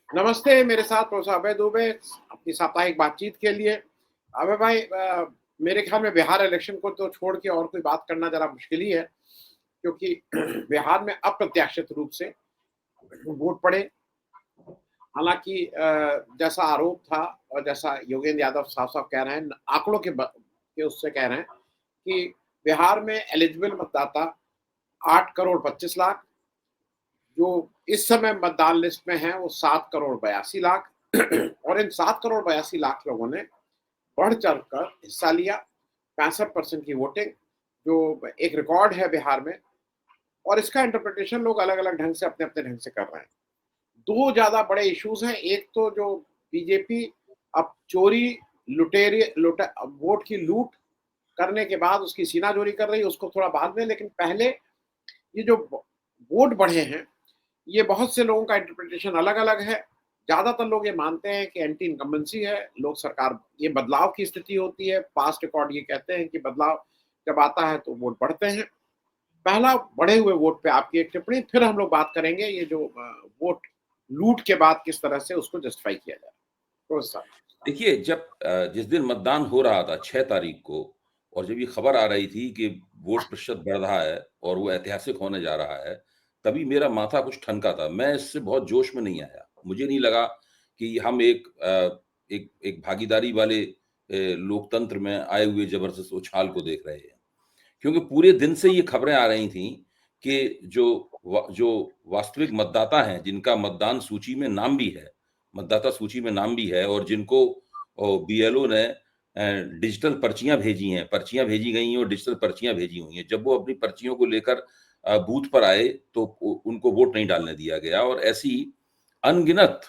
नमस्ते, मेरे साथ प्रोफ़ेसर अभय दुबे अपनी साप्ताहिक बातचीत के लिए। अभय भाई, मेरे ख़्याल में बिहार इलेक्शन को तो छोड़ के और कोई बात करना ज़रा मुश्किल ही है, क्योंकि बिहार में अप्रत्याशित रूप से वोट पड़े। हालाँकि जैसा आरोप था और जैसा योगेंद्र यादव साफ-साफ कह रहे हैं, आंकड़ों के उससे कह रहे हैं कि बिहार में एलिजिबल मतदाता 8 करोड़ 25 लाख, जो इस समय मतदान लिस्ट में हैं वो 7 करोड़ 82 लाख और इन 7 करोड़ 82 लाख लोगों ने बढ़-चढ़ कर हिस्सा लिया। 65% की वोटिंग, जो एक रिकॉर्ड है बिहार में, और इसका इंटरप्रिटेशन लोग अलग-अलग ढंग से अपने-अपने ढंग से कर रहे हैं। 2 ज़्यादा बड़े इश्यूज़ हैं, एक तो जो बीजेपी अब चोरी, वोट की लूट करने के बाद उसकी सीनाजोरी कर रही है, उसको थोड़ा बाद में, लेकिन पहले ये जो वोट बढ़े हैं, ये बहुत से लोगों का इंटरप्रिटेशन अलग-अलग है। ज़्यादातर लोग ये मानते हैं कि एंटी इनकम्बेंसी है, लोग सरकार, ये बदलाव की स्थिति होती है, पास्ट रिकॉर्ड ये कहते हैं कि बदलाव जब आता है तो वोट बढ़ते हैं। पहला बढ़े हुए वोट पे आपकी एक टिप्पणी, फिर हम लोग बात करेंगे ये जो वोट लूट के बाद किस तरह से उसको जस्टिफाई किया जाए। प्रोफ़ेसर साहब। देखिए, जब जिस दिन मतदान हो रहा था 6 तारीख को और जब ये खबर आ रही थी कि वोट प्रतिशत बढ़ रहा है और वो ऐतिहासिक होने जा रहा है, तभी मेरा माथा कुछ ठनका था। मैं इससे बहुत जोश में नहीं आया। मुझे नहीं लगा कि हम एक भागीदारी वाले लोकतंत्र में आए हुए ज़बरदस्त उछाल को देख रहे हैं। क्योंकि पूरे दिन से ये खबरें आ रही थीं कि जो वास्तविक मतदाता हैं, जिनका मतदान सूची में नाम भी है, मतदाता सूची में नाम भी है और जिनको बीएलओ ने डिजिटल पर्चियाँ भेजी गई हैं और डिजिटल पर्चियाँ भेजी हुई हैं। जब वो अपनी पर्चियों को लेकर बूथ पर आए, तो उ उनको वोट नहीं डालने दिया गया और ऐसी अनगिनत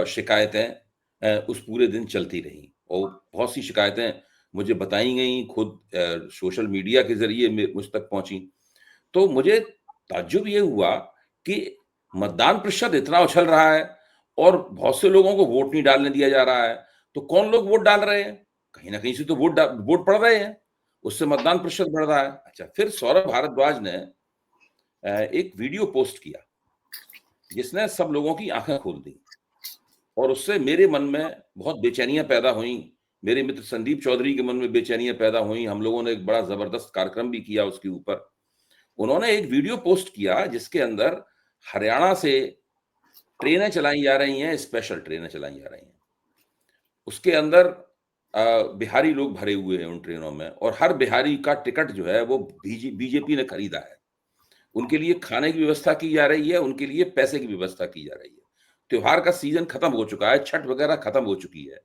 शिकायतें उस पूरे दिन चलती रहीं और बहुत सी शिकायतें मुझे बताई गईं, खुद सोशल मीडिया के ज़रिए मुझ तक पहुँची। तो मुझे ताज्जुब ये हुआ कि मतदान प्रतिशत इतना उछल रहा है और बहुत से लोगों को वोट नहीं डालने दिया जा रहा है, तो कौन लोग वोट डाल रहे हैं? कहीं न कहीं से तो वोट पड़ रहे हैं, उससे मतदान प्रतिशत बढ़ रहा है। अच्छा, फिर सौरभ भारद्वाज ने एक वीडियो पोस्ट किया, जिसने सब लोगों की आँखें खोल दी। और उससे मेरे मन में बहुत बेचैनियाँ पैदा हुईं, मेरे मित्र संदीप चौधरी के मन में बेचैनियाँ पैदा हुईं, हम लोगों ने एक बड़ा ज़बरदस्त कार्यक्रम भी किया उसके ऊपर। उन्होंने एक वीडियो पोस्ट किया जिसके अंदर हरियाणा से ट्रेनें चलाई जा रही हैं, स्पेशल ट्रेनें चलाई जा रही हैं। उसके अंदर बिहारी लोग भरे हुए हैं उन ट्रेनों में और हर बिहारी का टिकट जो है वो बीजेपी ने खरीदा है। उनके लिए खाने की व्यवस्था की जा रही है, उनके लिए पैसे की व्यवस्था की जा रही है। त्योहार का सीज़न खत्म हो चुका है, छठ वगैरह खत्म हो चुकी है।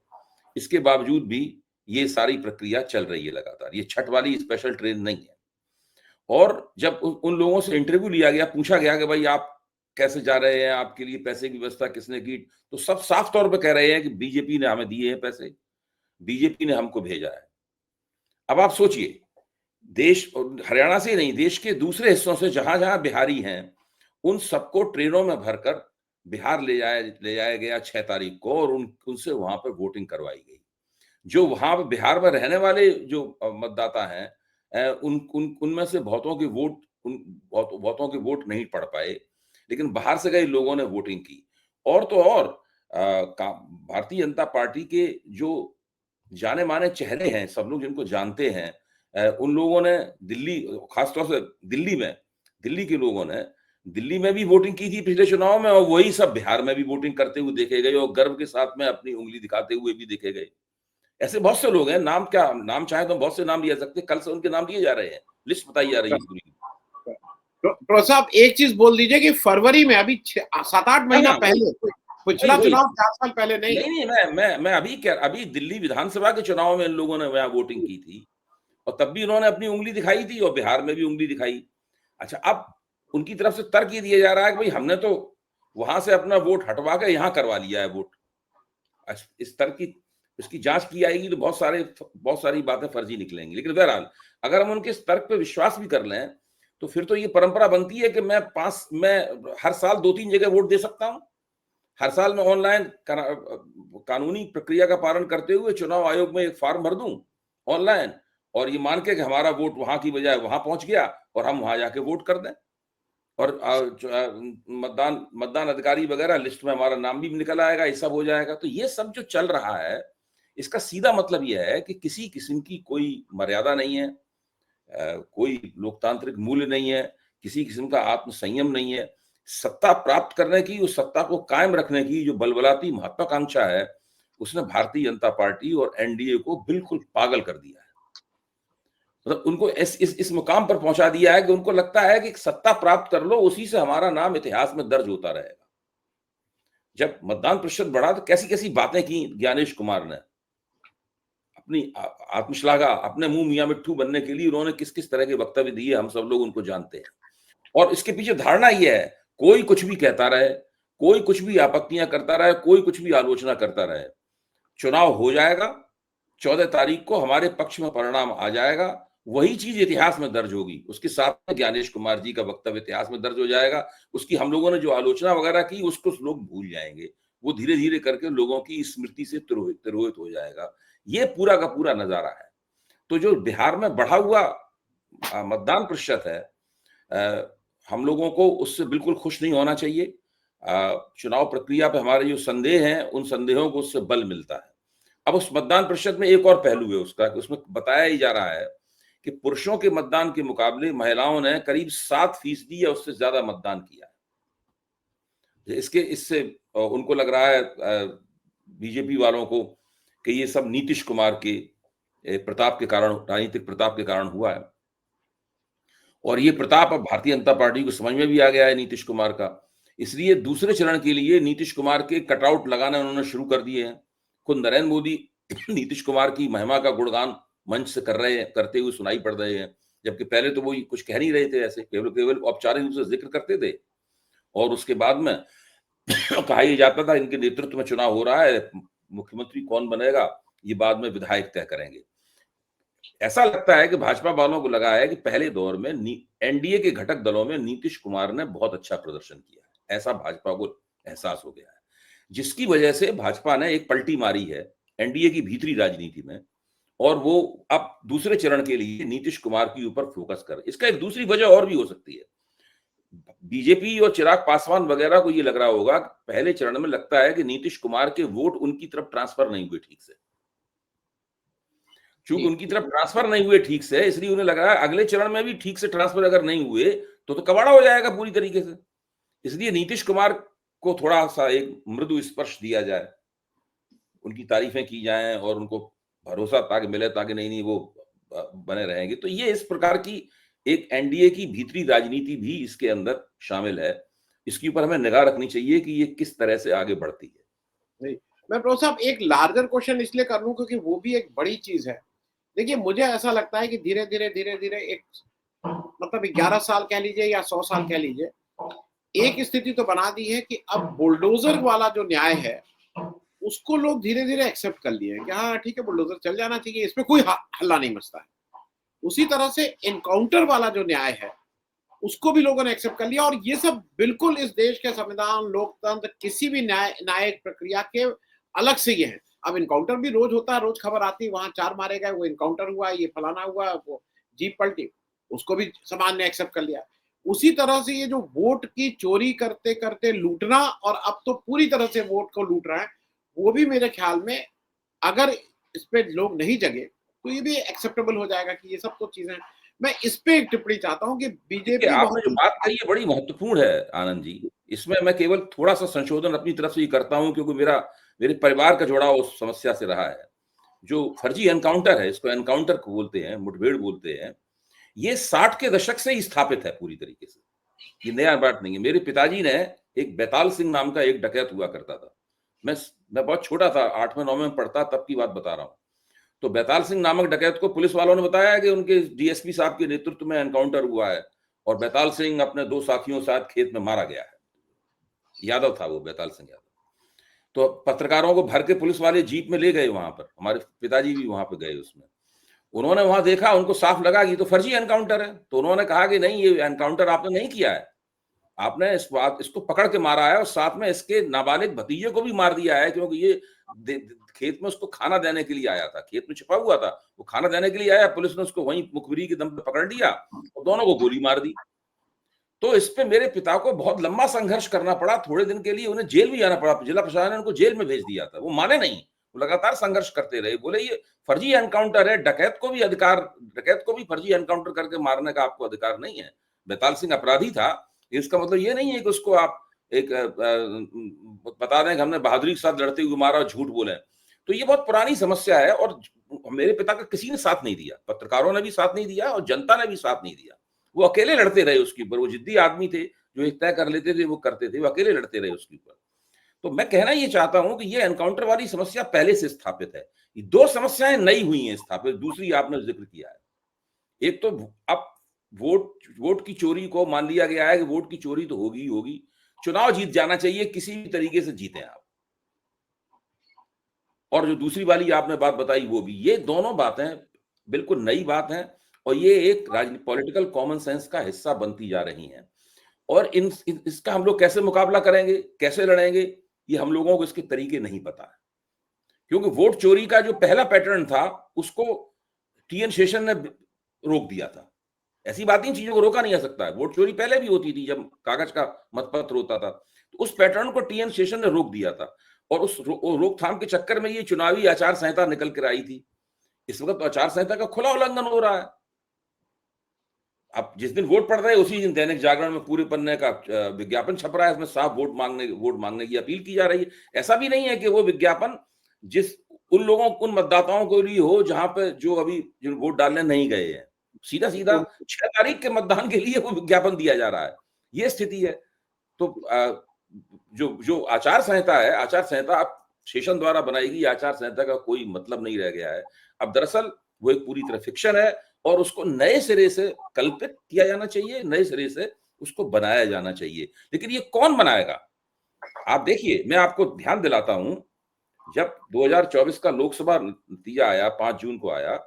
इसके बावजूद भी ये सारी प्रक्रिया चल रही है लगातार। ये छठ वाली स्पेशल ट्रेन नहीं है। और जब उन लोगों से इंटरव्यू लिया गया, पूछा गया कि भाई आप कैसे जा रहे हैं? आपके लिए पैसे की व्यवस्था किसने की? तो सब साफ तौर पे कह रहे हैं कि बीजेपी ने हमें दिए हैं पैसे, बीजेपी ने हमको भेजा है। अब आप सोचिए, देश हरियाणा से ही नहीं, देश के दूसरे हिस्सों से जहाँ-जहाँ बिहारी हैं, उन सबको ट्रेनों में भरकर बिहार ले जाया गया 6 तारीख को और उनसे वहाँ पे वोटिंग करवाई गई। जो वहाँ पे बिहार में रहने वाले जो मतदाता हैं, उन उन उनमें से बहुतों के वोट नहीं पड़ पाए, लेकिन बाहर से गए लोगों ने वोटिंग की। और तो और भारतीय जनता पार्टी के जो जाने-माने चेहरे हैं, सब लोग जिनको जानते हैं, उन लोगों ने खास तौर से दिल्ली के लोगों ने दिल्ली में भी वोटिंग की थी पिछले चुनाव में और वही सब बिहार में भी वोटिंग करते हुए देखे गए और गर्व के साथ में अपनी उँगली दिखाते हुए भी देखे गए। ऐसे बहुत से लोग हैं, नाम चाहे तो बहुत से नाम लिया सकते हैं, कल से उनके नाम लिए जा रहे हैं, लिस्ट बताई जा रही है पूरी। प्रोफ़ेसर साहब, एक चीज़ बोल दीजिए कि फरवरी में अभी 7-8 हाँ, महीना हाँ, पहले, वही, पिछला वही। चुनाव 4 साल पहले नहीं। नहीं, मैं अभी दिल्ली विधानसभा के चुनाव में इन लोगों ने वहाँ वोटिंग की थी और तब भी उन्होंने अपनी उँगली दिखाई थी और बिहार में भी उँगली दिखाई। अच्छा, अब उनकी तरफ से तर्क ये दिया जा रहा है कि भई हमने तो वहाँ से अपना वोट हटवा के यहाँ करवा लिया है वोट। इस तर्क की इसकी जाँच की जाएगी तो बहुत सारी बातें फर्जी निकलेंगी। लेकिन बहरहाल, अगर हम उनके इस तर्क पे विश्वास भी कर लें, तो फिर तो ये परंपरा बनती है कि मैं हर साल 2-3 जगह वोट दे सकता हूँ। हर साल मैं ऑनलाइन कानूनी प्रक्रिया का पालन करते हुए चुनाव आयोग में एक फॉर्म भर दूं ऑनलाइन और ये मान के कि हमारा वोट वहां की बजाय वहां पहुंच गया और हम वहां जाके वोट कर दें। और मतदान मतदान अधिकारी वगैरह लिस्ट में हमारा नाम भी निकल आएगा, ये सब हो जाएगा। तो ये सब जो चल रहा है, इसका सीधा मतलब ये है कि किसी किस्म की कोई मर्यादा नहीं है, कोई लोकतांत्रिक मूल्य नहीं है, किसी किस्म का आत्म संयम नहीं है। सत्ता प्राप्त करने की, उस सत्ता को कायम रखने की जो बलबलाती महत्वाकांक्षा है, उसने भारतीय जनता पार्टी और एनडीए को बिल्कुल पागल कर दिया है। मतलब उनको इस मुकाम पर पहुंचा दिया है कि उनको लगता है कि सत्ता प्राप्त कर लो, उसी से हमारा नाम इतिहास में दर्ज होता रहेगा। जब मतदान प्रतिशत बढ़ा तो कैसी कैसी बातें की ज्ञानेश कुमार ने, अपनी आत्मश्लाघा, अपने मुंह मियां मिट्ठू बनने के लिए उन्होंने किस किस तरह के वक्तव्य दिए, हम सब लोग उनको जानते हैं। और इसके पीछे धारणा यह है, कोई कुछ भी कहता रहे, कोई कुछ भी आपत्तियां करता रहे, कोई कुछ भी आलोचना करता रहे, चुनाव हो जाएगा, 14 तारीख को हमारे पक्ष में परिणाम आ जाएगा, वही चीज इतिहास में दर्ज होगी। उसके साथ में ज्ञानेश कुमार जी का वक्तव्य इतिहास में दर्ज हो जाएगा, उसकी हम लोगों ने जो आलोचना वगैरह की उसको लोग भूल जाएंगे, वो धीरे धीरे करके लोगों की स्मृति से तिरोहित हो जाएगा। ये पूरा का पूरा नजारा है। तो जो बिहार में बढ़ा हुआ मतदान प्रतिशत है, हम लोगों को उससे बिल्कुल खुश नहीं होना चाहिए। चुनाव प्रक्रिया पे हमारे जो संदेह हैं, उन संदेहों को उससे बल मिलता है। अब उस मतदान प्रतिशत में एक और पहलू है उसका, कि उसमें बताया ही जा रहा है कि पुरुषों के मतदान के मुकाबले महिलाओं ने करीब 7% या उससे ज्यादा मतदान किया है। इससे उनको लग रहा है, बीजेपी वालों को, कि ये सब नीतीश कुमार के प्रताप के कारण, राजनीतिक प्रताप के कारण हुआ है। और ये प्रताप अब भारतीय जनता पार्टी को समझ में भी आ गया है नीतीश कुमार का। इसलिए दूसरे चरण के लिए नीतीश कुमार के कटआउट लगाना उन्होंने शुरू कर दिए हैं। खुद नरेंद्र मोदी नीतीश कुमार की महिमा का गुणगान मंच से करते हुए सुनाई पड़ रहे हैं, जबकि पहले तो वो कुछ कह नहीं रहे थे, ऐसे केवल औपचारिक रूप से जिक्र करते थे। और उसके बाद में कहा ही जाता था इनके नेतृत्व में चुनाव हो रहा है, मुख्यमंत्री कौन बनेगा ये बाद में विधायक तय करेंगे। ऐसा लगता है कि भाजपा वालों को लगा है कि पहले दौर में एनडीए के घटक दलों में नीतीश कुमार ने बहुत अच्छा प्रदर्शन किया है, ऐसा भाजपा को एहसास हो गया है, जिसकी वजह से भाजपा ने एक पलटी मारी है एनडीए की भीतरी राजनीति में, और वो अब दूसरे चरण के लिए नीतीश कुमार के ऊपर फोकस कर। इसका एक दूसरी वजह और भी हो सकती है, बीजेपी और चिराग पासवान वगैरह को ये लग रहा होगा, पहले चरण में लगता है कि नीतीश कुमार के वोट उनकी तरफ ट्रांसफर नहीं हुए ठीक से। चूंकि उनकी तरफ ट्रांसफर नहीं हुए ठीक से, इसलिए उन्हें लग रहा है अगले चरण में भी ठीक से ट्रांसफर अगर नहीं हुए तो कबाड़ा हो जाएगा पूरी तरीके से। इसलिए नीतीश कुमार को थोड़ा सा एक मृदु स्पर्श दिया जाए, उनकी तारीफें की जाएं और उनको भरोसा ताकि मिले, ताकि नहीं वो बने रहेंगे। तो ये इस प्रकार की एक एनडीए की भीतरी राजनीति भी इसके अंदर शामिल है। इसके ऊपर हमें निगाह रखनी चाहिए कि ये किस तरह से आगे बढ़ती है। मैं प्रो साहब एक लार्जर क्वेश्चन इसलिए कर लूं क्योंकि वो भी एक बड़ी चीज है। देखिए, मुझे ऐसा लगता है कि धीरे धीरे एक मतलब 11 साल कह लीजिए या 100 साल कह लीजिए, एक स्थिति तो बना दी है कि अब बुलडोजर वाला जो न्याय है उसको लोग धीरे धीरे एक्सेप्ट कर लिए हैं कि हाँ ठीक है, बुलडोजर चल जाना चाहिए, इसमें कोई हल्ला नहीं मचता है। उसी तरह से एनकाउंटर वाला जो न्याय है उसको भी लोगों ने एक्सेप्ट कर लिया, और ये सब बिल्कुल इस देश के संविधान, लोकतंत्र, किसी भी न्यायिक प्रक्रिया के अलग से ये है। अब इनकाउंटर भी रोज होता है, रोज खबर आती है वहां 4 मारे गए, वो इनकाउंटर हुआ, ये फलाना हुआ, वो जीप पलटी, उसको भी समाज ने एक्सेप्ट कर लिया। उसी तरह से ये जो वोट की चोरी करते करते लूटना, और अब तो पूरी तरह से वोट को लूट रहा है, वो भी मेरे ख्याल में अगर इस पे लोग नहीं जगे तो ये भी एक्सेप्टेबल हो जाएगा कि ये सब तो चीजें। मैं इस पे एक टिप्पणी चाहता हूं कि बीजेपी आपने जो बात कही है बड़ी महत्वपूर्ण है आनंद जी। इसमें मैं केवल थोड़ा सा संशोधन अपनी तरफ से ही करता हूं, क्योंकि मेरे परिवार का जुड़ाव उस समस्या से रहा है। जो फर्जी एनकाउंटर है, इसको एनकाउंटर को बोलते हैं, मुठभेड़ बोलते हैं, ये 60 के दशक से ही स्थापित है पूरी तरीके से, ये नया बात नहीं है। मेरे पिताजी ने, एक बैताल सिंह नाम का एक डकैत हुआ करता था, मैं बहुत छोटा था, 8वें 9वें में पढ़ता, तब की बात बता रहा हूँ। तो बैताल सिंह नामक डकैत को पुलिस वालों ने बताया कि उनके डीएसपी साहब के नेतृत्व में एनकाउंटर हुआ है, और बैताल सिंह अपने 2 साथियों के साथ खेत में मारा गया है। यादव था वो, बैताल सिंह यादव। तो पत्रकारों को भर के पुलिस वाले जीप में ले गए वहां पर, हमारे पिताजी भी वहां पर गए उसमें। उन्होंने वहां देखा, उनको साफ लगा कि तो फर्जी एनकाउंटर है। तो उन्होंने कहा कि नहीं, ये एनकाउंटर आपने नहीं किया है, आपने इसको पकड़ के मारा है, और साथ में इसके नाबालिग भतीजे को भी मार दिया है, क्योंकि ये खेत में उसको खाना देने के लिए आया था, खेत में छिपा हुआ था, वो खाना देने के लिए आया, पुलिस ने उसको वहीं मुखबिरी के दम पे पकड़ लिया और दोनों को गोली मार दी। तो इस पे मेरे पिता को बहुत लंबा संघर्ष करना पड़ा, थोड़े दिन के लिए उन्हें जेल भी जाना पड़ा, जिला प्रशासन ने उनको जेल में भेज दिया था, वो माने नहीं, वो लगातार संघर्ष करते रहे, बोले ये फर्जी एनकाउंटर है, डकैत को भी फर्जी एनकाउंटर करके मारने का आपको अधिकार नहीं है। बेताल सिंह अपराधी था, इसका मतलब ये नहीं है कि उसको आप एक बता दें कि हमने बहादुरी के साथ लड़ते हुए मारा और झूठ बोले। तो ये बहुत पुरानी समस्या है और मेरे पिता का किसी ने साथ नहीं दिया, पत्रकारों ने भी साथ नहीं दिया और जनता ने भी साथ नहीं दिया। वो अकेले लड़ते रहे उसके ऊपर, वो जिद्दी आदमी थे, जो एक तय कर लेते थे वो करते थे, वो अकेले लड़ते रहे उसके ऊपर। तो मैं कहना ये चाहता हूं कि ये एनकाउंटर वाली समस्या पहले से स्थापित है, ये दो समस्याएं नई हुई हैं स्थापित, दूसरी आपने जिक्र किया है। एक तो अब वोट की चोरी को मान लिया गया है कि वोट की चोरी तो होगी ही होगी, चुनाव जीत जाना चाहिए, किसी भी तरीके से जीते आप। और जो दूसरी वाली आपने बात बताई वो भी, ये दोनों बातें बिल्कुल नई बात हैं और ये एक पॉलिटिकल कॉमन सेंस का हिस्सा बनती जा रही हैं। और इसका हम लोग कैसे मुकाबला करेंगे, कैसे लड़ेंगे, ये हम लोगों को इसके तरीके नहीं पता है। क्योंकि वोट चोरी का जो पहला पैटर्न था उसको टीएन शेषन ने रोक दिया था। ऐसी बात नहीं, चीजों को रोका नहीं जा सकता है, वोट चोरी पहले भी होती थी जब कागज का मतपत्र होता था, तो उस पैटर्न को टीएन शेषन ने रोक दिया था और उस रोकथाम के चक्कर में ये चुनावी आचार संहिता निकल कर आई थी। इस वक्त आचार संहिता का खुला उल्लंघन हो रहा है। अब जिस दिन वोट पड़ रहे हैं उसी दिन दैनिक जागरण में पूरे पन्ने का विज्ञापन छप रहा है, इसमें साफ वोट मांगने की अपील की जा रही है। ऐसा भी नहीं है कि वो विज्ञापन जिस उन मतदाताओं के लिए हो जहां पे जो अभी जो वोट डालने नहीं गए हैं, सीधा 6 तारीख के मतदान के लिए वो विज्ञापन दिया जा रहा है, ये स्थिति है। तो जो आचार संहिता है, आचार संहिता अब शेषन द्वारा बनाई गई आचार संहिता का कोई मतलब नहीं रह गया है। अब दरअसल वो एक पूरी तरह फिक्शन है और उसको नए सिरे से कल्पित किया जाना चाहिए, नए सिरे से उसको बनाया जाना चाहिए। लेकिन ये कौन बनाएगा? आप देखिए, मैं आपको ध्यान दिलाता हूं, जब 2024 का लोकसभा नतीजा आया, 5 जून को आया,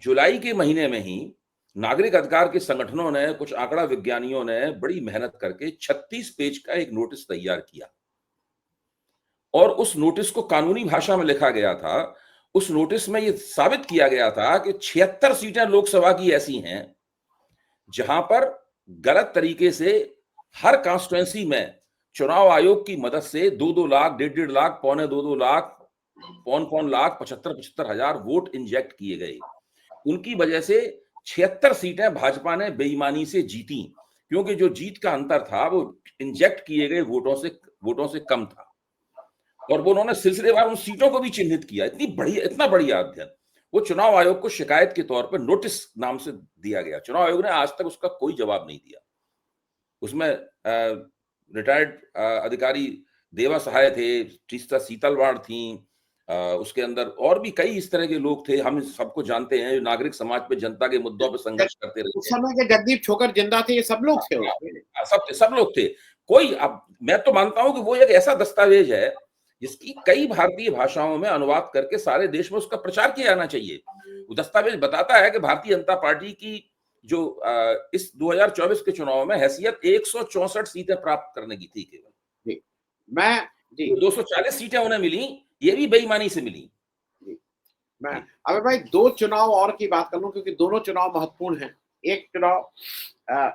जुलाई के महीने में ही नागरिक अधिकार के संगठनों ने, कुछ आंकड़ा विज्ञानियों ने बड़ी मेहनत करके 36 पेज का एक नोटिस तैयार किया और उस नोटिस को कानूनी भाषा में लिखा गया था। उस नोटिस में यह साबित किया गया था कि 76 सीटें लोकसभा की ऐसी हैं जहां पर गलत तरीके से हर कॉन्स्टिट्यूएंसी में चुनाव आयोग की मदद से 2-2 लाख, 1.5 लाख, पौने 2-2 लाख, पौन लाख, 75-75 हजार वोट इंजेक्ट किए गए। उनकी वजह से 76 सीटें भाजपा ने बेईमानी से जीती, क्योंकि जो जीत का अंतर था वो इंजेक्ट किए गए वोटों से कम था। और वो उन्होंने सिलसिलेवार उन सीटों को भी चिन्हित किया। इतना बढ़िया अध्ययन वो चुनाव आयोग को शिकायत के तौर पर नोटिस नाम से दिया गया। चुनाव आयोग ने आज तक उसका कोई जवाब नहीं दिया। उसमें रिटायर्ड अधिकारी देवा सहाय थे, शीतलवाड़ थी, उसके अंदर और भी कई इस तरह के लोग थे, हम सबको जानते हैं, जो नागरिक समाज पे, जनता के मुद्दों पे संघर्ष करते रहे। उस समय के जगदीप छोकर जिंदा थे, ये सब लोग थे, सब लोग थे। कोई, अब मैं तो मानता हूं कि वो एक ऐसा दस्तावेज है जिसकी कई भारतीय भाषाओं में अनुवाद करके सारे देश में उसका प्रचार किया जाना चाहिए। वो दस्तावेज बताता है कि भारतीय जनता पार्टी की जो इस 2024 के चुनाव में हैसियत 164 सीटें प्राप्त करने की थी केवल। मैं 240 सीटें उन्हें मिली, ये भी बेईमानी से मिली। मैं अबे भाई 2 चुनाव और की बात कर लूं, क्योंकि दोनों चुनाव महत्वपूर्ण हैं। एक चुनाव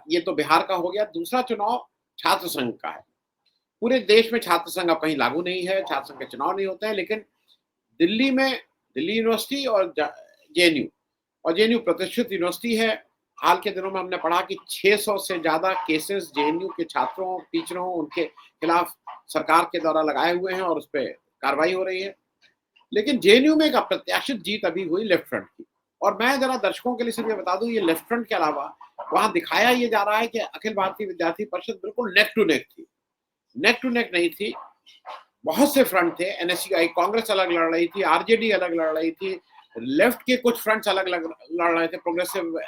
ये तो बिहार का हो गया, दूसरा चुनाव छात्र संघ का है। पूरे देश में छात्र संघ अब कहीं लागू नहीं है, छात्र संघ के चुनाव नहीं होते हैं, लेकिन दिल्ली यूनिवर्सिटी और जेएनयू प्रतिष्ठित यूनिवर्सिटी है। हाल के दिनों में हमने पढ़ा कि 600 से ज्यादा केसेस जेएनयू के छात्रों, टीचरों, उनके खिलाफ सरकार के द्वारा लगाए हुए हैं और उस पर कार्रवाई हो रही है। लेकिन जेएनयू में एक अप्रत्याशित जीत अभी हुई लेफ्ट फ्रंट की। और मैं जरा दर्शकों के लिए सिर्फ ये बता दूं, ये लेफ्ट फ्रंट के अलावा वहां दिखाया ये जा रहा है कि अखिल भारतीय विद्यार्थी परिषद बिल्कुल नेक टू नेक थी। नेक टू नेक नहीं थी, बहुत से फ्रंट थे। एनएसयूआई कांग्रेस अलग लड़ रही थी, आरजेडी अलग लड़ रही थी, लेफ्ट के कुछ फ्रंट्स अलग लड़ रहे थे, प्रोग्रेसिव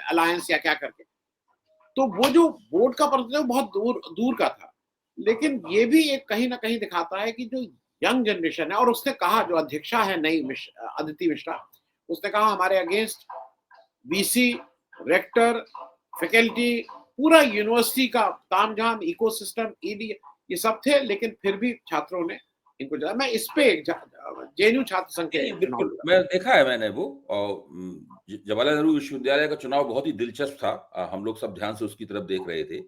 अलायंस या क्या करके। तो वो जो बोर्ड का प्रतिनिधित्व बहुत दूर का था। लेकिन ये भी एक कहीं ना कहीं दिखाता है कि जो यंग जनरेशन है, और उसने कहा, जो अध्यक्षा है नई अदिति मिश्रा, उसने कहा हमारे अगेंस्ट वीसी, रेक्टर, फैकल्टी, पूरा यूनिवर्सिटी का तामझाम, इकोसिस्टम, ईडी, ये सब थे। लेकिन फिर भी छात्रों ने इनको ज्यादा। मैं इस पे जेएनयू छात्र संघ के चुनाव बिल्कुल, मैं देखा है मैंने वो, और जवाहरलाल नेहरू विश्वविद्यालय का चुनाव बहुत ही दिलचस्प था। हम लोग सब ध्यान से उसकी तरफ देख रहे थे।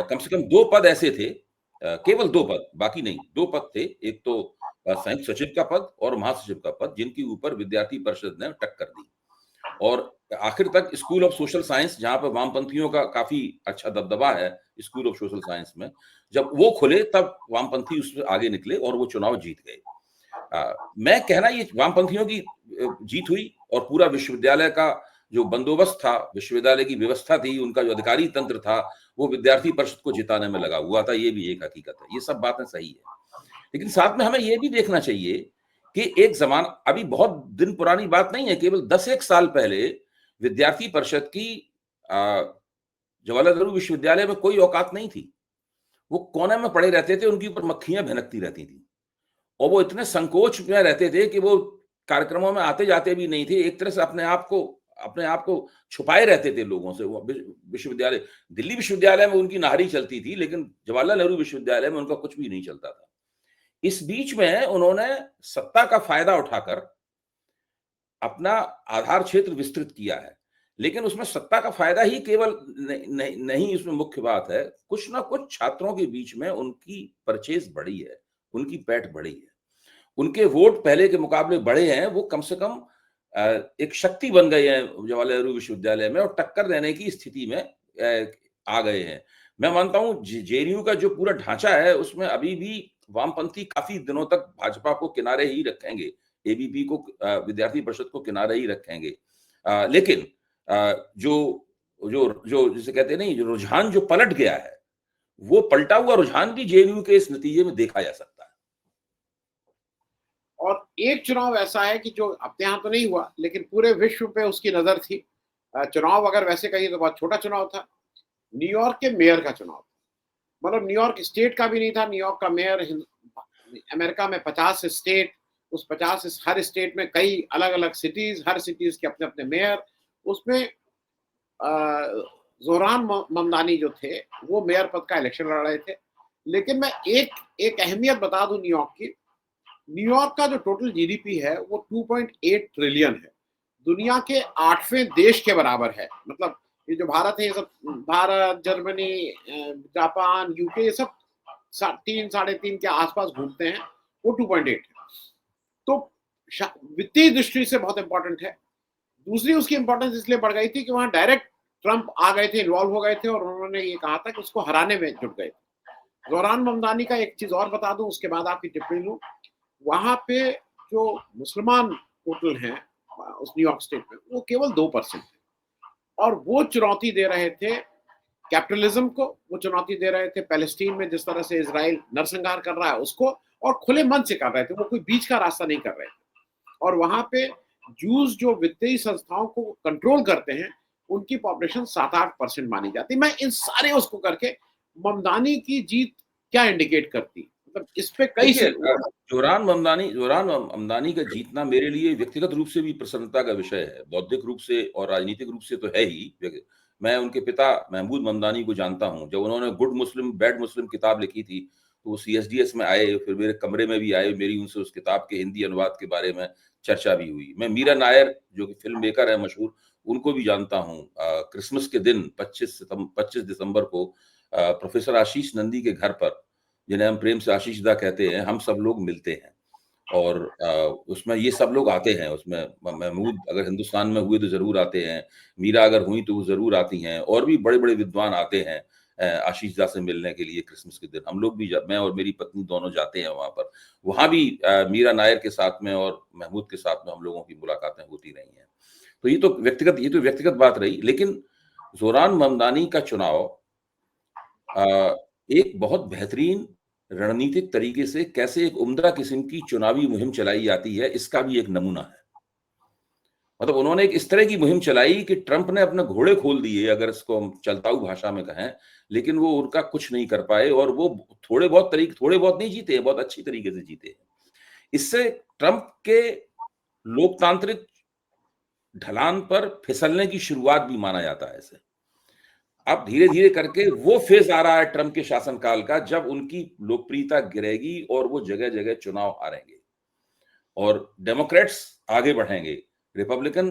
कम से कम 2 पद ऐसे थे, केवल 2 पद, बाकी नहीं, 2 पद थे। एक तो संयुक्त सचिव का पद और महासचिव का पद, जिनके ऊपर विद्यार्थी परिषद ने टक्कर दी। और आखिर तक स्कूल ऑफ सोशल साइंस, जहां पर वामपंथियों का काफी अच्छा दबदबा है स्कूल ऑफ सोशल साइंस में, जब वो खुले तब वामपंथी उसमें आगे निकले और वो चुनाव जीत गए। मैं कहना ये वामपंथियों की जीत हुई, और पूरा विश्वविद्यालय का जो बंदोबस्त था, विश्वविद्यालय की व्यवस्था थी, उनका जो अधिकारी तंत्र था, वो विद्यार्थी परिषद को जिताने में लगा हुआ था। ये भी एक हकीकत है। ये सब बातें सही है, लेकिन साथ में हमें ये भी देखना चाहिए कि एक जमाना, अभी बहुत दिन पुरानी बात नहीं है, केवल 10-1 साल पहले विद्यार्थी परिषद की जवाहरलाल नेहरू विश्वविद्यालय में कोई औकात नहीं थी। वो कोने में पड़े रहते थे, उनके ऊपर मक्खियां भिनकती रहती थी, और वो इतने संकोच में रहते थे कि वो कार्यक्रमों में आते जाते भी नहीं थे। एक तरह से अपने आप को छुपाए रहते थे लोगों से। वो विश्वविद्यालय, दिल्ली विश्वविद्यालय में उनकी नाहरी चलती थी, लेकिन जवाहरलाल नेहरू विश्वविद्यालय में उनका कुछ भी नहीं चलता था। इस बीच में उन्होंने सत्ता का फायदा उठाकर अपना आधार क्षेत्र विस्तृत किया है, लेकिन उसमें सत्ता का फायदा ही केवल नहीं उसमें मुख्य बात है। कुछ ना कुछ छात्रों के बीच में उनकी परचेज बढ़ी है, उनकी पैठ बढ़ी है, उनके वोट पहले के मुकाबले बढ़े हैं। वो कम से कम एक शक्ति बन गए हैं जवाहरलाल नेहरू विश्वविद्यालय में, और टक्कर देने की स्थिति में आ गए हैं। मैं मानता हूं जेएनयू का जो पूरा ढांचा है, उसमें अभी भी वामपंथी काफी दिनों तक भाजपा को किनारे ही रखेंगे, एबीपी को, विद्यार्थी परिषद को किनारे ही रखेंगे। लेकिन जो जो जो जिसे कहते हैं नहीं, जो रुझान जो पलट गया है, वो पलटा हुआ रुझान भी जेएनयू के इस नतीजे में देखा जा सकता है। और एक चुनाव ऐसा है कि जो अपने यहाँ तो नहीं हुआ, लेकिन पूरे विश्व पे उसकी नजर थी। चुनाव अगर वैसे कहिए तो बहुत छोटा चुनाव था। न्यूयॉर्क के मेयर का चुनाव, मतलब न्यूयॉर्क स्टेट का भी नहीं था। न्यूयॉर्क का मेयर, अमेरिका में 50 स्टेट, उस 50 हर स्टेट में कई अलग अलग सिटीज, हर सिटीज के अपने अपने मेयर। उसमें जोरान ममदानी जो थे वो मेयर पद का इलेक्शन लड़ रहे थे। लेकिन मैं एक अहमियत बता दूं न्यूयॉर्क की। न्यूयॉर्क का जो टोटल जीडीपी है वो 2.8 ट्रिलियन है, दुनिया के 8वें देश के बराबर है। मतलब ये जो भारत है, ये सब, भारत, जर्मनी, जापान, यूके, ये सब 3-3.5 के आसपास घूमते हैं। वो 2.8 है, तो वित्तीय दृष्टि से बहुत इंपॉर्टेंट है। दूसरी उसकी इंपॉर्टेंस इसलिए बढ़ गई थी कि वहां डायरेक्ट ट्रंप आ गए थे, इन्वॉल्व हो गए थे, और उन्होंने ये कहा था कि उसको हराने में जुट गए थे। जोरान ममदानी का एक चीज और बता दूं, उसके बाद आपकी टिप्पणी लूं। वहां पे जो मुसलमान टोटल हैं उस न्यूयॉर्क स्टेट में, वो केवल 2% है, और वो चुनौती दे रहे थे कैपिटलिज्म को, वो चुनौती दे रहे थे पैलेस्टीन में जिस तरह से इजराइल नरसंहार कर रहा है उसको, और खुले मन से कर रहे थे। वो कोई बीच का रास्ता नहीं कर रहे थे। और वहां पे जूस जो वित्तीय संस्थाओं को कंट्रोल करते हैं, उनकी पॉपुलेशन 7-8% मानी जाती। मैं इन सारे उसको करके ममदानी की जीत क्या इंडिकेट करती, मतलब इस पे कई देखिए, जोरान ममदानी का जीतना मेरे लिए व्यक्तिगत रूप से भी प्रसन्नता का विषय है। बौद्धिक रूप से और राजनीतिक रूप से तो है ही। मैं उनके पिता महमूद ममदानी को जानता हूं। जब उन्होंने गुड मुस्लिम बैड मुस्लिम किताब लिखी थी, तो वो सीएसडीएस में आए, फिर मेरे कमरे में भी आए, मेरी उनसे उस किताब के हिंदी अनुवाद के बारे में चर्चा भी हुई। मैं मीरा नायर, जो कि फिल्म मेकर है मशहूर, उनको भी जानता हूँ। क्रिसमस के दिन 25 दिसंबर को प्रोफेसर आशीष नंदी के घर पर, जिन्हें हम प्रेम से आशीष दा कहते हैं, हम सब लोग मिलते हैं। और उसमें ये सब लोग आते हैं। उसमें महमूद अगर हिंदुस्तान में हुए तो जरूर आते हैं, मीरा अगर हुई तो वो जरूर आती हैं, और भी बड़े बड़े विद्वान आते हैं आशीष दा से मिलने के लिए क्रिसमस के दिन। हम लोग भी, मैं और मेरी पत्नी दोनों जाते हैं वहां पर। वहां भी मीरा नायर के साथ में और महमूद के साथ में हम लोगों की मुलाकातें होती रही हैं। तो ये तो व्यक्तिगत बात रही। लेकिन जोरान ममदानी का चुनाव एक बहुत बेहतरीन रणनीतिक तरीके से कैसे एक उम्दा किस्म की चुनावी मुहिम चलाई जाती है, इसका भी एक नमूना है। मतलब उन्होंने एक इस तरह की मुहिम चलाई कि ट्रंप ने अपने घोड़े खोल दिए, अगर इसको हम चलताऊ भाषा में कहें, लेकिन वो उनका कुछ नहीं कर पाए, और वो थोड़े बहुत नहीं जीते, बहुत अच्छी तरीके से जीते। इससे ट्रंप के लोकतांत्रिक ढलान पर फिसलने की शुरुआत भी माना जाता है इसे। अब धीरे-धीरे करके वो फेज़ आ रहा है ट्रम्प के शासनकाल का, जब उनकी लोकप्रियता गिरेगी और वो जगह-जगह चुनाव हारेंगे और डेमोक्रेट्स आगे बढ़ेंगे, रिपब्लिकन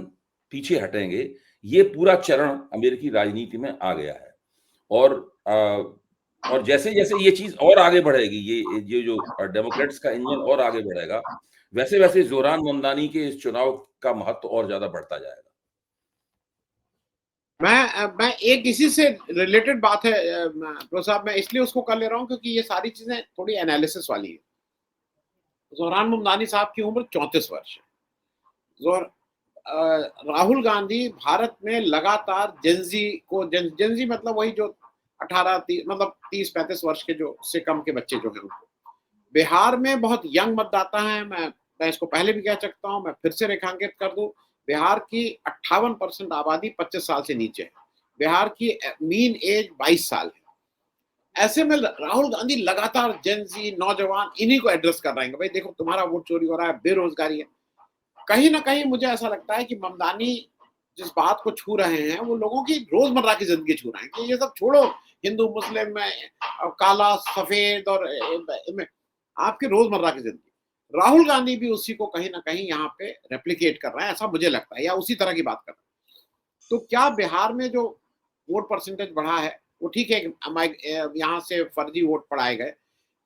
पीछे हटेंगे। ये पूरा चरण अमेरिकी राजनीति में आ गया है। और और जैसे-जैसे ये चीज़ और आगे बढ़ेगी, ये जो डेमोक्रेट्स का इंजन और आगे बढ़ेगा, वैसे-वैसे ज़ोरान ममदानी के इस चुनाव का महत्व और ज़्यादा बढ़ता जाएगा। मैं एक इसी से रिलेटेड बात है प्रो साहब, मैं इसलिए उसको कर ले रहा हूँ क्योंकि ये सारी चीज़ें थोड़ी एनालिसिस वाली है। ज़ोरान ममदानी साहब की उम्र 34 वर्ष है। ज़ोर राहुल गांधी भारत में लगातार जेन ज़ी मतलब वही जो 18 ती मतलब 30-35 वर्ष के जो उससे कम के बच्चे जो हैं उनको। बिहार में बहुत यंग मतदाता हैं, मैं इसको पहले भी कह सकता हूँ, मैं फिर से रेखांकित कर दूँ, बिहार की 58% आबादी 25 साल से नीचे है। बिहार की मीन एज 22 साल है। ऐसे में राहुल गांधी लगातार जेन ज़ी नौजवान इन्हीं को एड्रेस कर रहे हैं, भाई देखो तुम्हारा वोट चोरी हो रहा है, बेरोजगारी है। कहीं न कहीं मुझे ऐसा लगता है कि ममदानी जिस बात को छू रहे हैं, वो लोगों की रोज़मर्रा की ज़िंदगी छू रहे हैं कि ये सब छोड़ो, हिंदू, मुस्लिम में काला, सफ़ेद और में आपकी रोज़मर्रा की ज़िंदगी। राहुल गांधी भी उसी को कहीं न कहीं यहाँ पे रेप्लिकेट कर रहे हैं, ऐसा मुझे लगता है, या उसी तरह की बात कर रहे हैं। तो क्या बिहार में जो वोट परसेंटेज बढ़ा है, वो ठीक है कि यहाँ से फर्जी वोट पड़ाए गए,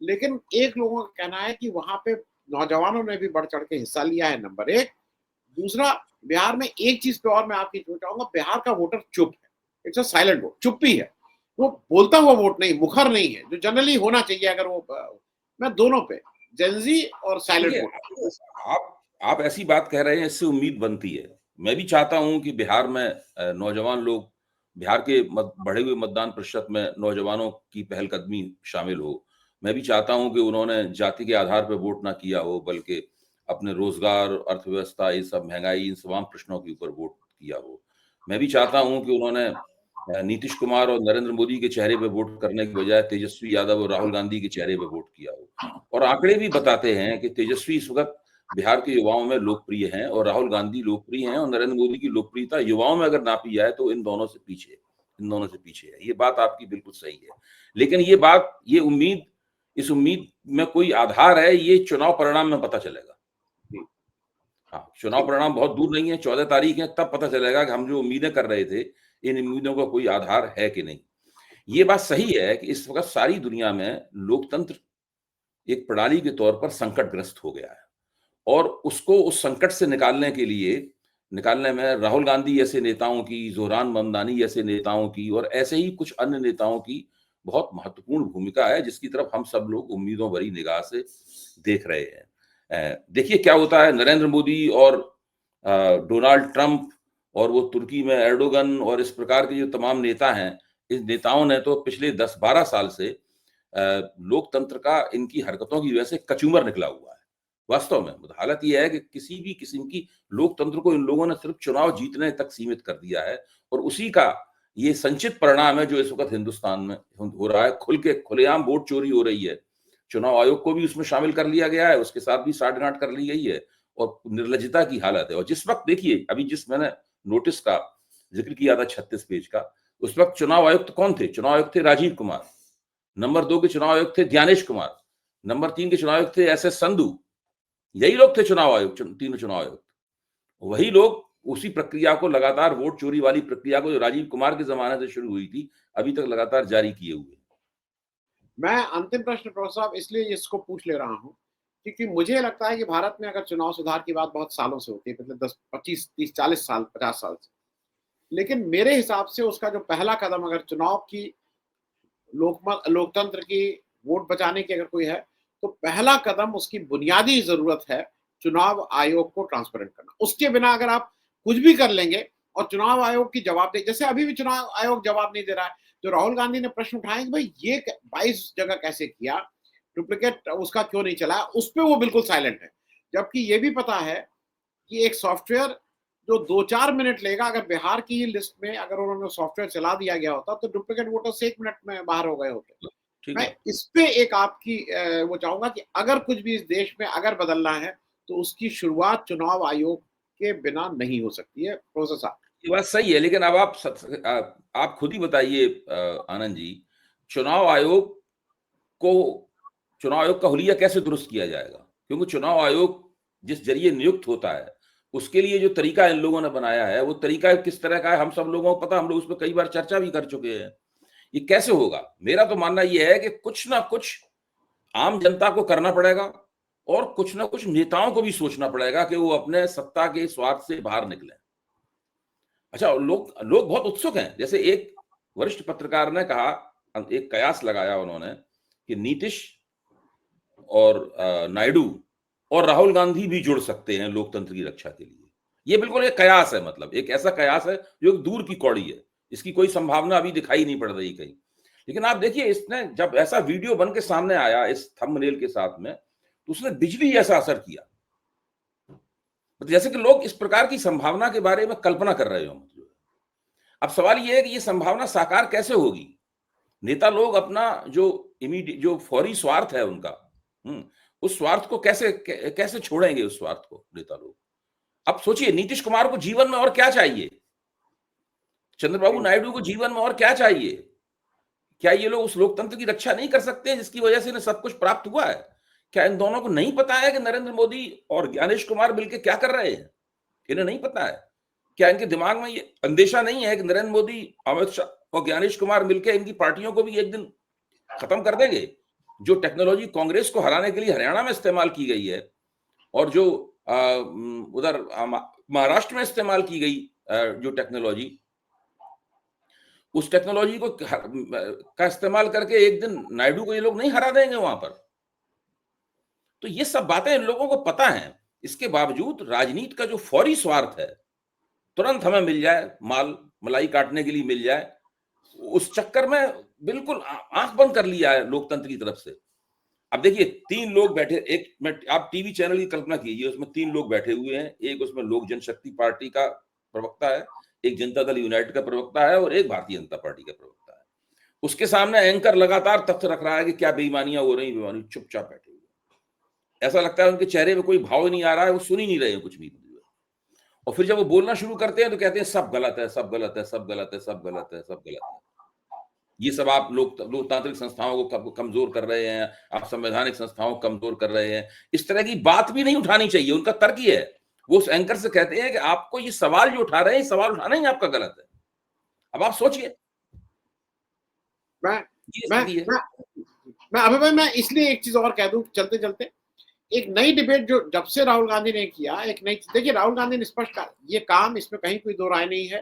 लेकिन एक लोगों का कहना है कि वहाँ पे नौजवानों ने भी बढ़-चढ़ के हिस्सा लिया है, नंबर 1। दूसरा, बिहार में एक चीज़ पे और मैं आपकी चाहूँगा, बिहार का वोटर चुप है। इट्स अ साइलेंट वोट, चुप्पी है। वो बोलता हुआ वोट नहीं, मुखर नहीं है, जो जनरली होना चाहिए अगर वो मैं दोनों पे, जेन ज़ी और साइलेंट देखिए, वोटर। आप ऐसी बात कह रहे हैं, इससे उम्मीद बनती है। मैं भी चाहता हूँ कि बिहार में नौजवान लोग, बिहार के मत बढ़े हुए मतदान प्रतिशत में नौजवानों की पहलकदमी शामिल हो। मैं भी चाहता हूँ कि उन्होंने जाति के आधार पे वोट ना किया हो, बल्कि अपने रोज़गार, अर्थव्यवस्था, ये सब महँगाई, इन तमाम प्रश्नों के ऊपर वोट किया हो। मैं भी चाहता हूँ कि उन्होंने नीतीश कुमार और नरेंद्र मोदी के चेहरे पे वोट करने के बजाय तेजस्वी यादव और राहुल गांधी के चेहरे पे वोट किया हो। और आंकड़े भी बताते हैं कि तेजस्वी इस वक़्त बिहार के युवाओं में लोकप्रिय हैं और राहुल गांधी लोकप्रिय हैं, और नरेंद्र मोदी की लोकप्रियता युवाओं में अगर नापी जाए तो इन दोनों से पीछे है, इन दोनों से पीछे है। ये बात आपकी बिल्कुल सही है। लेकिन ये उम्मीद, इस उम्मीद में कोई आधार है, ये चुनाव परिणाम में पता चलेगा। जी, हाँ, चुनाव जी। परिणाम बहुत दूर नहीं है, 14 तारीख है, तब पता चलेगा कि हम जो उम्मीदें कर रहे थे, इन उम्मीदों का कोई आधार है कि नहीं। ये बात सही है कि इस वक़्त सारी दुनिया में लोकतंत्र एक प्रणाली के तौर पर संकटग्रस्त हो गया है, और उसको उस संकट से निकालने में राहुल गांधी जैसे नेताओं की, ज़ोहरान ममदानी जैसे नेताओं की और ऐसे ही कुछ अन्य नेताओं की बहुत महत्वपूर्ण भूमिका है, जिसकी तरफ हम सब लोग उम्मीदों भरी निगाह से देख रहे हैं। देखिए क्या होता है, नरेंद्र मोदी और डोनाल्ड ट्रंप और वो तुर्की में एर्डोगन और इस प्रकार के जो तमाम नेता हैं, इन नेताओं ने तो पिछले 10-12 साल से लोकतंत्र का इनकी हरकतों की वजह से कचूमर निकला हुआ है। वास्तव में मतलब हालत ये है कि किसी भी किस्म की लोकतंत्र को इन लोगों ने सिर्फ चुनाव जीतने तक सीमित कर दिया है, और उसी का ये संचित परिणाम है जो इस वक़्त हिंदुस्तान में हो रहा है। खुलेआम वोट चोरी हो रही है। चुनाव आयोग को भी उसमें शामिल कर लिया गया है, उसके साथ भी साठगांठ कर ली गई है, और निर्लज्जता की हालत है। और जिस वक़्त देखिए, अभी जिस मैंने नोटिस का ज़िक्र किया था 36 पेज का, उस वक़्त चुनाव आयुक्त कौन थे? चुनाव आयुक्त थे राजीव कुमार। नंबर 2 के चुनाव आयुक्त थे ज्ञानेश कुमार। नंबर 3 के चुनाव आयुक्त थे एस.एस. संधू। यही लोग थे चुनाव आयोग, तीनों चुनाव आयुक्त। वही लोग उसी प्रक्रिया को लगातार, वोट चोरी वाली प्रक्रिया को जो राजीव कुमार के ज़माने से शुरू हुई थी, अभी तक लगातार जारी किए हुए हैं। मैं अंतिम प्रश्न प्रोफ़ेसर साहब इसलिए इसको पूछ ले रहा हूँ, क्योंकि मुझे लगता है कि भारत में अगर चुनाव सुधार की बात बहुत सालों से होती है, पिछले 10, 25, 30, 40 साल, 50 साल से। लेकिन मेरे हिसाब से उसका जो पहला कदम अगर चुनाव की लोकतंत्र की वोट बचाने की अगर कोई है, तो पहला कदम उसकी बुनियादी ज़रूरत है, चुनाव आयोग को ट्रांसपेरेंट करना। उसके बिना अगर आप कुछ भी कर लेंगे और चुनाव आयोग की जवाबदेही, जैसे अभी भी चुनाव आयोग जवाब नहीं दे रहा है। जो राहुल गांधी ने प्रश्न उठाए कि भाई ये 22 जगह कैसे किया, डुप्लीकेट उसका क्यों नहीं चला, उस पे वो बिल्कुल साइलेंट है। जबकि ये भी पता है कि एक सॉफ्टवेयर जो 2-4 मिनट लेगा, अगर बिहार की ही लिस्ट में अगर उन्होंने सॉफ्टवेयर चला दिया गया होता, तो डुप्लीकेट वोटर्स 1 मिनट में बाहर हो गए होते। ठीक मैं बात। इस पे एक आपकी वो चाहूँगा कि अगर कुछ भी इस देश में अगर बदलना है, तो उसकी शुरुआत चुनाव आयोग के बिना नहीं हो सकती है, प्रोफेसर साहब। ये बात सही है, लेकिन अब आप खुद ही बताइए आनंद जी, चुनाव आयोग को चुनाव आयोग का हुलिया कैसे दुरुस्त किया जाएगा? क्योंकि चुनाव आयोग जिस जरिए नियुक्त होता है, उसके लिए जो तरीका इन लोगों ने बनाया है, वो तरीका किस तरह का है, हम सब लोगों को पता, हम लोग उस पर कई बार चर्चा भी कर चुके हैं। ये कैसे होगा? मेरा तो मानना ये है कि कुछ ना कुछ आम जनता को करना पड़ेगा और कुछ ना कुछ नेताओं को भी सोचना पड़ेगा कि वो अपने सत्ता के स्वार्थ से बाहर निकलें। अच्छा, लोग लोग बहुत उत्सुक हैं। जैसे एक वरिष्ठ पत्रकार ने कहा, एक कयास लगाया उन्होंने कि नीतीश और नायडू और राहुल गांधी भी जुड़ सकते हैं लोकतंत्र की रक्षा के लिए। ये बिल्कुल एक कयास है, मतलब एक ऐसा कयास है जो एक दूर की कौड़ी है। इसकी कोई संभावना अभी दिखाई नहीं पड़ रही कहीं। लेकिन आप देखिए, इसने जब ऐसा वीडियो बन के सामने आया इस थंबनेल के साथ में, तो उसने बिजली जैसा असर किया। मतलब जैसे कि लोग इस प्रकार की संभावना के बारे में कल्पना कर रहे हो। अब सवाल यह है कि ये संभावना साकार कैसे होगी? नेता लोग अपना जो फौरी स्वार्थ है उनका, उस स्वार्थ को कैसे छोड़ेंगे? उस स्वार्थ को नेता लोग। अब सोचिए, नीतीश कुमार को जीवन में और क्या चाहिए? चंद्रबाबू नायडू को जीवन में और क्या चाहिए? क्या ये लोग उस लोकतंत्र की रक्षा नहीं कर सकते जिसकी वजह से इन्हें सब कुछ प्राप्त हुआ है? क्या इन दोनों को नहीं पता है कि नरेंद्र मोदी और ज्ञानेश कुमार मिलकर क्या कर रहे हैं? इन्हें नहीं पता है? क्या इनके दिमाग में ये अंदेशा नहीं है कि नरेंद्र मोदी, अमित शाह और ज्ञानेश कुमार मिलकर इनकी पार्टियों को भी एक दिन खत्म कर देंगे? जो टेक्नोलॉजी कांग्रेस को हराने के लिए हरियाणा में इस्तेमाल की गई है और जो उधर महाराष्ट्र में इस्तेमाल की गई जो टेक्नोलॉजी, उस टेक्नोलॉजी को का इस्तेमाल करके एक दिन नायडू को ये लोग नहीं हरा देंगे वहां पर। तो ये सब बातें इन लोगों को पता है। इसके बावजूद राजनीति का जो फौरी स्वार्थ है, तुरंत हमें मिल जाए, माल मलाई काटने के लिए मिल जाए, उस चक्कर में बिल्कुल आंख बंद कर लिया है लोकतंत्र की तरफ से। अब देखिए, 3 लोग बैठे, आप टीवी चैनल की कल्पना कीजिए, उसमें 3 लोग बैठे हुए हैं। एक उसमें लोक जनशक्ति पार्टी का प्रवक्ता है, एक जनता दल यूनाइटेड का प्रवक्ता है और एक भारतीय जनता पार्टी का प्रवक्ता है। उसके सामने एंकर लगातार तथ्य रख रहा है कि क्या बेईमानियां हो रही, बेईमानी, चुपचाप बैठे हुए। ऐसा लगता है उनके चेहरे में कोई भाव नहीं आ रहा है, वो सुन ही नहीं रहे हैं कुछ भी। और फिर जब वो बोलना शुरू करते हैं तो कहते हैं सब गलत है, सब गलत है, सब गलत है, सब गलत है, सब गलत है। ये सब आप लोकतांत्रिक संस्थाओं को कमजोर कर रहे हैं, आप संवैधानिक संस्थाओं को कमजोर कर रहे हैं। इस तरह की बात भी नहीं उठानी चाहिए। उनका तर्क ये है, वो उस एंकर से कहते हैं कि आपको ये सवाल जो उठा रहे हैं, सवाल उठाना ही आपका गलत है। अब आप सोचिए, मैं अभी भाई, मैं इसलिए एक चीज और कह दूं चलते चलते, एक नई डिबेट जो जब से राहुल गांधी ने किया, एक नई, देखिए राहुल गांधी ने स्पष्ट कहा, ये काम, इसमें कहीं कोई दो राय नहीं है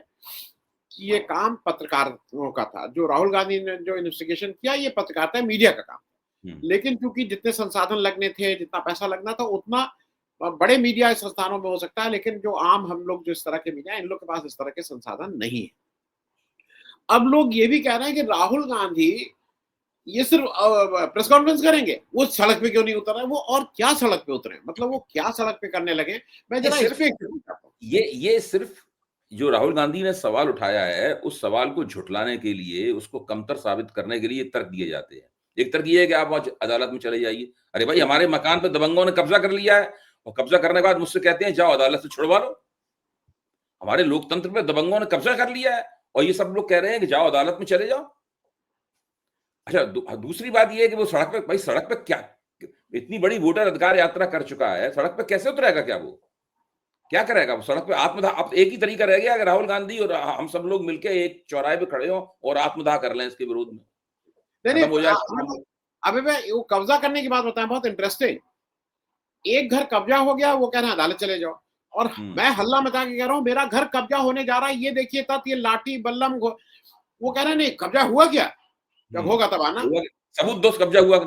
कि ये काम पत्रकारों का था। जो राहुल गांधी ने जो इन्वेस्टिगेशन किया, ये पत्रकारिता, मीडिया का काम। लेकिन क्योंकि जितने संसाधन लगने थे, जितना पैसा लगना था, उतना बड़े मीडिया संस्थानों में हो सकता है, लेकिन जो आम हम लोग जो इस तरह के मीडिया, इन लोग के पास इस तरह के संसाधन नहीं है। अब लोग ये भी कह रहे हैं कि राहुल गांधी ये सिर्फ प्रेस कॉन्फ्रेंस करेंगे, वो सड़क पे क्यों नहीं उतर रहे? वो और क्या सड़क पे उतरे, मतलब वो क्या सड़क पे करने लगे? मैं जरा इस पे ये सिर्फ जो राहुल गांधी ने सवाल उठाया है, उस सवाल को झुठलाने के लिए, उसको कमतर साबित करने के लिए तर्क दिए जाते हैं। एक तर्क ये है कि आप अदालत में चले जाइए। अरे भाई, हमारे मकान पे दबंगों ने कब्जा कर लिया है और कब्जा करने के बाद मुझसे कहते हैं जाओ अदालत से छुड़वा लो। हमारे लोकतंत्र पे दबंगों ने कब्जा कर लिया है और ये सब लोग कह रहे हैं कि जाओ अदालत में चले जाओ। अच्छा, दूसरी बात ये है कि वो सड़क पे, भाई सड़क पे क्या, इतनी बड़ी वोटर अधिकार यात्रा कर चुका है, सड़क पे कैसे उतरेगा? क्या करेगा वो सड़क पे? आत्मदाह। अब एक ही तरीका रह गया, अगर राहुल गांधी और हम सब लोग मिलकर एक चौराहे पे खड़े हो और आत्मदाह कर लें इसके विरोध में, खत्म हो जाए। अभी मैं वो कब्जा करने की बात बताएं, बहुत इंटरेस्टिंग। एक घर कब्जा हो गया, वो कह रहे हैं अदालत चले जाओ, और मैं हल्ला मचा के कह रहा हूं मेरा घर कब्जा होने जा रहा है, ये देखिए तत्, ये लाठी बल्लम, वो कह रहे हैं नहीं, कब्जा हुआ क्या? जब होगा तब आना, सबूत दो, कब्जा हुआ,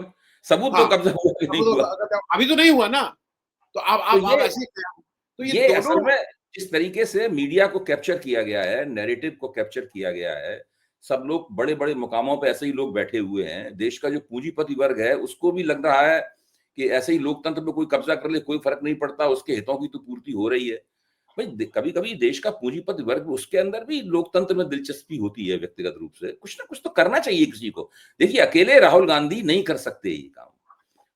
सबूत तो कब्जा हुआ नहीं हुआ, अभी तो नहीं हुआ ना। तो आप ऐसे, तो ये असल में जिस तरीके से मीडिया को कैप्चर किया गया है, नैरेटिव को कैप्चर किया गया है, सब लोग बड़े बड़े मुकामों पे ऐसे ही लोग बैठे हुए हैं। देश का जो पूंजीपति वर्ग है उसको भी लग रहा है कि ऐसे ही लोकतंत्र पे कोई कब्जा कर ले, कोई फर्क नहीं पड़ता, उसके हितों की तो पूर्ति हो रही है। भाई कभी कभी देश का पूंजीपति वर्ग, उसके अंदर भी लोकतंत्र में दिलचस्पी होती है व्यक्तिगत रूप से। कुछ ना कुछ तो करना चाहिए किसी को। देखिए, अकेले राहुल गांधी नहीं कर सकते ये काम।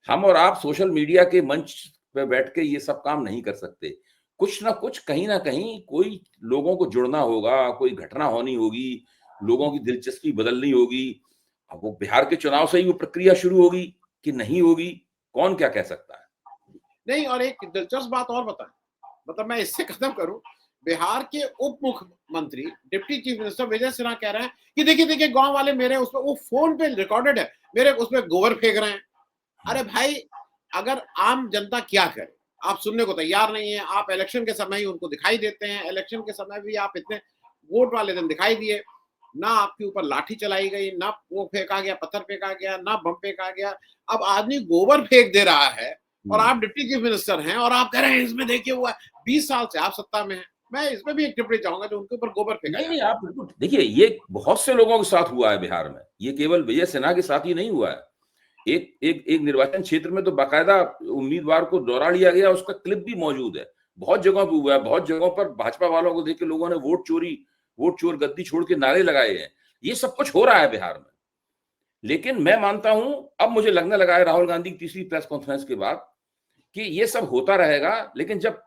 हम और आप सोशल मीडिया के मंच पे बैठ के ये सब काम नहीं कर सकते। कुछ ना कुछ कहीं ना कहीं कोई लोगों को जुड़ना होगा, कोई घटना होनी होगी, लोगों की दिलचस्पी बदलनी होगी। अब वो बिहार के चुनाव से ही वो प्रक्रिया शुरू होगी कि नहीं होगी, कौन क्या कह सकता है? नहीं, और एक दिलचस्प बात और बताएं, मतलब मैं इससे खत्म करूं, बिहार के उप मुख्यमंत्री deputy chief minister Vijay Sinha कह रहे हैं कि देखिए देखिए गांव वाले मेरे उसमें, वो फोन पे रिकॉर्डेड है, मेरे उसमें गोबर फेंक रहे हैं। अरे भाई, अगर आम जनता क्या करे, आप सुनने को तैयार नहीं है। आप इलेक्शन के समय ही उनको दिखाई देते हैं, इलेक्शन के समय भी आप इतने वोट वाले दिन दिखाई दिए, ना आपके ऊपर लाठी चलाई गई, ना वो फेंका गया, पत्थर फेंका गया, ना बम फेंका गया। अब आदमी गोबर फेंक दे रहा है और हम्म। आप डिप्टी चीफ मिनिस्टर हैं और आप कह रहे हैं इसमें देखिए हुआ है। 20 साल से आप सत्ता में हैं। मैं इसमें भी एक टिप्पणी चाहूंगा जो उनके ऊपर गोबर फेंका नहीं जा नहीं, रहा आप बिल्कुल देखिए, ये बहुत से लोगों के साथ हुआ है बिहार में, ये केवल विजय सिन्हा के साथ ही नहीं हुआ है। एक निर्वाचन क्षेत्र में तो बाकायदा उम्मीदवार को दौरा लिया गया, उसका क्लिप भी मौजूद है। बहुत जगहों पे हुआ है, बहुत जगहों पर भाजपा वालों को देख के लोगों ने वोट चोर गद्दी छोड़ के नारे लगाए हैं। ये सब कुछ हो रहा है बिहार में। लेकिन मैं मानता हूं, अब मुझे लगने लगा है राहुल गांधी की तीसरी प्रेस कॉन्फ्रेंस के बाद, कि ये सब होता रहेगा, लेकिन जब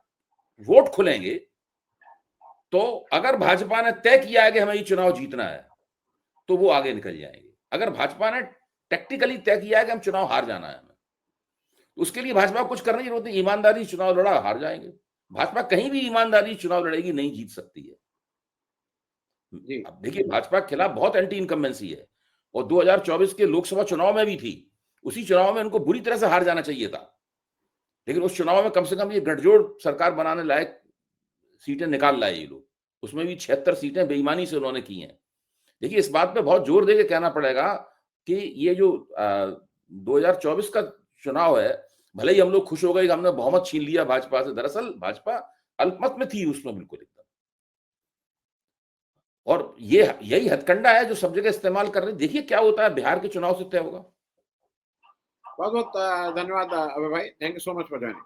वोट खुलेंगे तो अगर भाजपा ने तय किया है कि हमें ये चुनाव जीतना है, तो वो आगे निकल जाएंगे। अगर भाजपा ने टेक्निकली तय किया है कि हम चुनाव हार जाना है हमें, उसके लिए भाजपा को कुछ करने की जरूरत नहीं। ईमानदारी चुनाव लड़ा, हार जाएंगे। भाजपा कहीं भी ईमानदारी चुनाव लड़ेगी, नहीं जीत सकती है। जी। अब देखिए, भाजपा के खिलाफ बहुत एंटी इनकम्बेंसी है, और 2024 के लोकसभा चुनाव में भी थी। उसी चुनाव में उनको बुरी तरह से हार जाना चाहिए था, लेकिन उस चुनाव में कम से कम ये गठजोड़ सरकार बनाने लायक सीटें निकाल लाए ये लोग। उसमें भी 76 सीटें बेईमानी से उन्होंने की हैं। देखिए, इस बात पे बहुत जोर देके कहना पड़ेगा कि ये जो 2024 का चुनाव है, भले ही हम लोग खुश हो गए कि हमने बहुमत छीन लिया भाजपा से, दरअसल भाजपा अल्पमत में थी उसमें बिल्कुल एकदम। और ये यही हथकंडा है जो सब जगह इस्तेमाल कर रहे हैं। देखिए क्या होता है, बिहार के चुनाव से तय होगा। बहुत बहुत धन्यवाद अभय भाई, thank you so much for joining.